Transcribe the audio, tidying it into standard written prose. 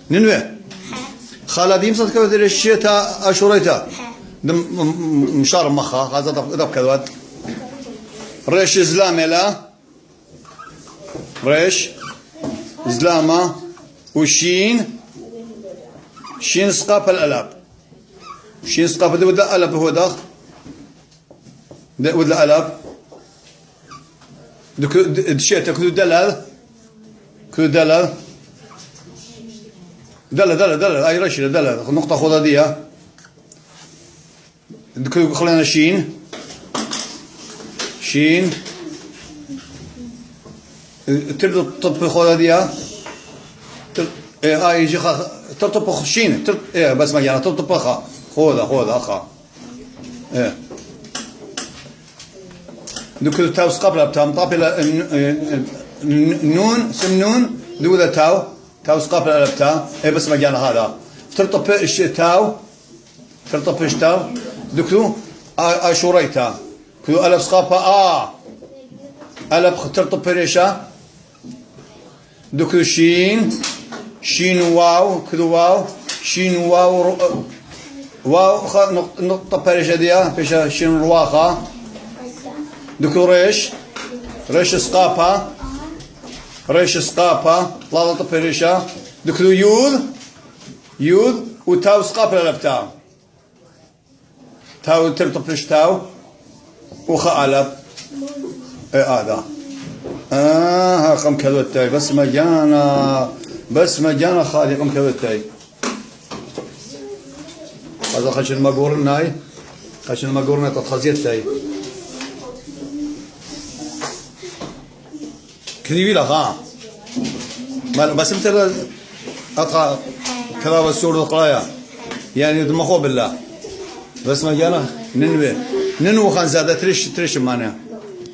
ننوي خالا ديم صدق كذا الشتاء أشوريتا دم مشار مخا هذا ضب كذا ريش زلامة لا ريش زلامة وشين شين سقاف الألاب شين سقاف ده وده ألب هو ده وده ألب ده شيء تكذو دلال كذو دلال دلال أي رشيد دلال نقطة خذها ديها كذو خلينا شين ترد طب خذها ديها اي يجي تطبخ شين بس ما يعني تطبخها خذها اخا دوك تاو قبل بتاع مطابل نون سمنون دو تاو قبل بتاع بس ما يعني هذا ترطب تاو دوك اشوريتا كو الف سقافه الف ترطب ريشه دوك شين واو كذو واو شين واو نقطة بريشة ديا بيشا شين رواخة دوكو ريش سقابة لا نقطة بريشة دوكو يود وتاو سقابة لبتاو تاو ترطب ريش تاو وخا ألب هذا ها قم كذوتاي بس مجانا خالي قم كذوتاي هذا خشن مقورناي خشن مقورنا تتخزيتاي كذي لا ها بس متى أطلع كذا بالسور القراية يعني دمخو بالله بس مجانا ننوي خان زادة تريش مانع